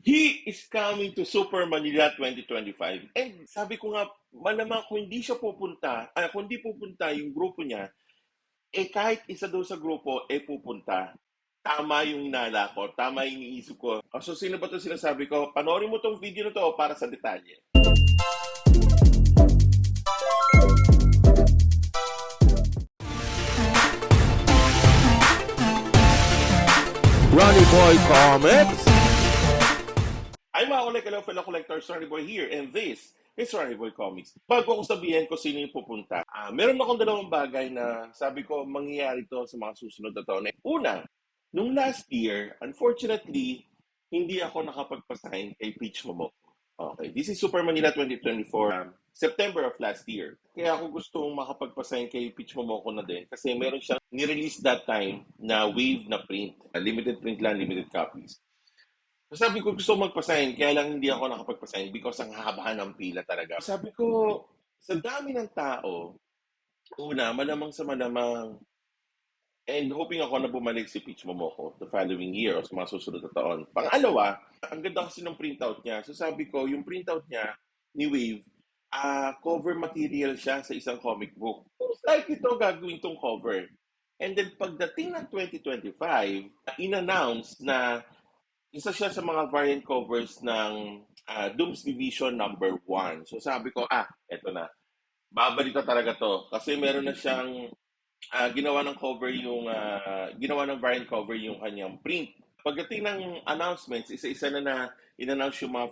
He is coming to Super Manila 2025. And sabi ko nga, malamang kung hindi siya pupunta, kung hindi pupunta yung grupo niya, kahit isa doon sa grupo, pupunta. Tama yung nala ko, tama yung iniisip ko. So sino ba ito sinasabi ko? Panoorin mo tong video na to para sa detalye. Ronnie Boy Comics. I'm mga fellow collectors, Ronnie Boy here, and this is Ronnie Boy Comics. Bago ako sabihin ko sino yung pupunta, meron akong dalawang bagay na sabi ko mangyayari to sa mga susunod na taon. Una, nung last year, unfortunately, hindi ako nakapagpasign kay Peach Momoko. Okay, this is Super Manila 2024, September of last year. Kaya ako gustong makapagpasign kay Peach Momoko na din kasi meron siyang nirelease that time na wave na print. Limited print lang, limited copies. So sabi ko gusto magpasign, kaya lang hindi ako nakapagpasign because ang habahan ng pila talaga. Sabi ko, sa dami ng tao, una, malamang sa malamang, and hoping ako na bumalik si Peach Momoko the following year o sa mga susunod na taon. Pangalawa, ang ganda kasi ng printout niya. So sabi ko, yung printout niya ni Wave, cover material siya sa isang comic book. Most likely ito gagawin tong cover. And then pagdating ng 2025, in-announce na isa siya sa mga variant covers ng Dooms Division number 1. So sabi ko, eto na. Babalita talaga to. Kasi meron na siyang ginawa ng cover yung ginawa ng variant cover yung kanyang print. Pagdating ng announcements, isa-isa na in-announce yung mga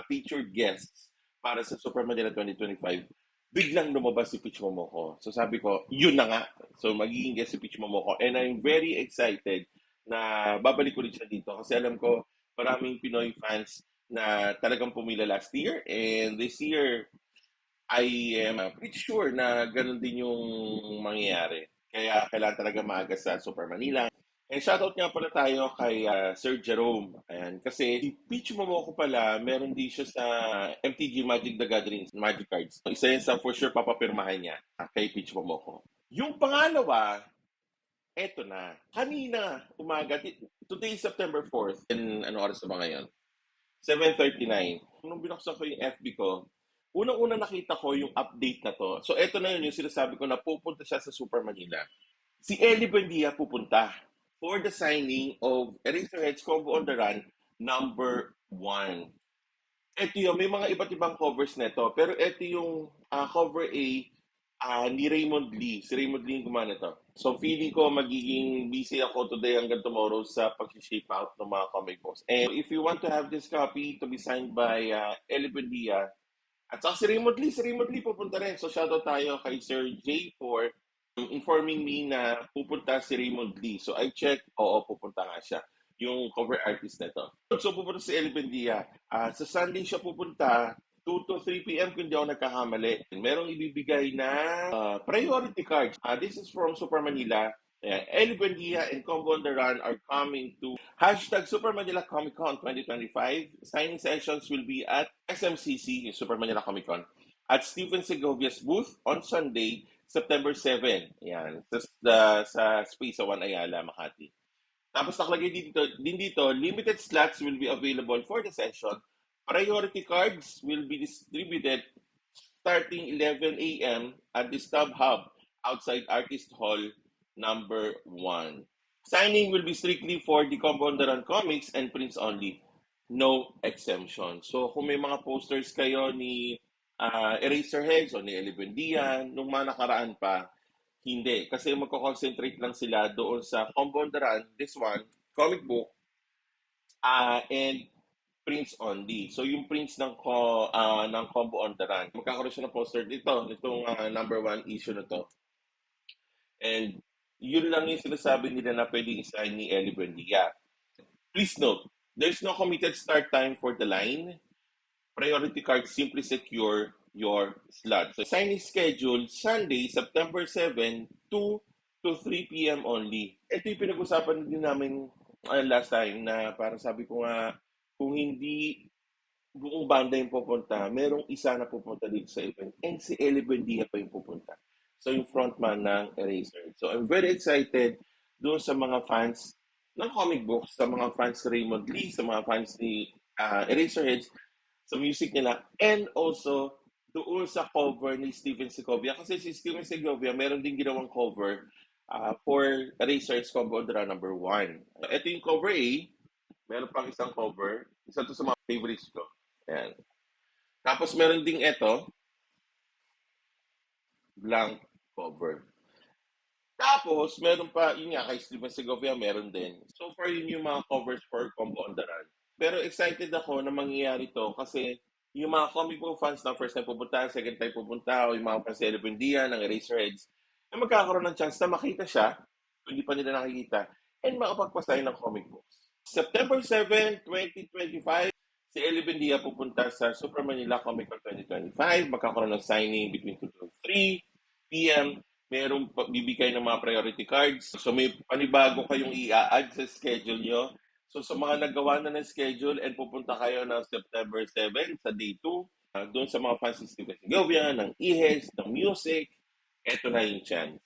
featured guests para sa Super Manila 2025. Biglang lumabas si Peach Momoko. So sabi ko, yun na nga. So magiging guest si Peach Momoko. And I'm very excited na babalik ko rin siya dito kasi alam ko maraming Pinoy fans na talagang pumila last year and this year I am pretty sure na ganun din yung mangyayari. Kaya kailangan talaga maaga sa Super Manila. And shoutout nga pala tayo kay Sir Jerome. Ayan, kasi si Peach Momoko pala, meron din siya sa MTG Magic the Gathering Magic Cards. Isa yan sa for sure papapirmahan niya kay Peach Momoko. Yung pangalawa, eto na. Kanina, umaga, today is September 4th. And ano oras na ba ngayon? 7:39. Nung binuksan ko yung FB ko, unang-una nakita ko yung update na to. So, eto na yun yung sinasabi ko na pupunta siya sa Super Manila. Si Ellie Buendia pupunta for the signing of Eraserheads Combo on the Run number 1. Ito yun, may mga iba't ibang covers nito. Pero ito yung cover A ni Raymond Lee. Si Raymond Lee yung gumana to. So, feeling ko magiging busy ako today hanggang tomorrow sa pag-shape out ng mga comic books. And if you want to have this copy to be signed by Ellie Buendia, at saka si Raymond Lee pupunta rin. So shoutout tayo kay Sir J for informing me na pupunta si Raymond Lee. So I check, pupunta nga siya. Yung cover artist nito. So pupunta si Ellie Buendia. Sa Sunday siya pupunta, 2 to 3 p.m. kung di ako nagkakamali. Merong ibibigay na priority cards. This is from Super Manila. Ellie Buendia and Combo on the Run are coming to #Super Manila Comic Con 2025. Signing sessions will be at SMCC, Super Manila Comic Con, at Steven Segovia's booth on Sunday, September 7. Yan, sa Space 1 Ayala, Makati. Tapos nakalagay dito, limited slots will be available for the session. Priority cards will be distributed starting 11 a.m. at the Stub Hub outside Artist Hall number 1. Signing will be strictly for the Combo on the Run comics and prints only. No exemption. So kung may mga posters kayo ni Eraserheads o ni Ellie Buendia, nung mga nakaraan pa, hindi. Kasi magko-concentrate lang sila doon sa Combo on the Run, this one, comic book, and prints only. So yung prints ng Combo on the Run, magkakaroon siya ng poster dito, nitong number 1 issue na to. And yun lang yung sinasabi nila na pwedeng isign ni Ellie Buendia. Please note, there's no committed start time for the line. Priority cards simply secure your slot. So signing schedule, Sunday, September 7, 2 to 3 p.m. only. Ito yung pinag-usapan din namin last time na parang sabi ko nga, kung hindi buong banda yung pupunta, merong isa na pupunta dito sa event. And si Ellie Buendia pa yung pupunta. So yung frontman ng Eraser. So I'm very excited doon sa mga fans ng comic books, sa mga fans ni Raymond Lee, sa mga fans ni Eraserheads sa music nila, and also doon sa cover ni Steven Segovia. Kasi si Steven Segovia, meron din ginawang cover for Eraserheads Combo Draw number 1. Ito yung cover A. Meron pang isang cover. Isa to sa mga favorites ko. Ayan. Tapos meron ding ito, blank cover. Tapos, meron pa, yun nga, kay Steven Segovia, meron din. So far, yun yung mga covers for Combo on the Run. Pero excited ako na mangyayari to kasi yung mga comic book fans na first time pupunta, second time pupunta, o yung mga fans ni Elevendia, ng Eraserheads, na magkakaroon ng chance na makita siya, kung hindi pa nila nakikita, and makapagpasahin ng comic books. September 7, 2025, si Elevendia pupunta sa Super Manila Comic Con 2025. Magkakaroon ng signing between 2 to 3 p.m. Merong bibigay ng mga priority cards. So may panibago kayong i-add sa schedule nyo. So sa mga nagawa na ng schedule and pupunta kayo ng September 7 sa day 2, doon sa mga fans ni Steven Segovia, ng IHES, ng music, eto na yung chance.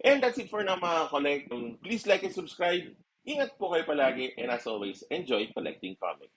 And that's it for now mga collect. Please like and subscribe. Ingat po kayo palagi and as always, enjoy collecting comics.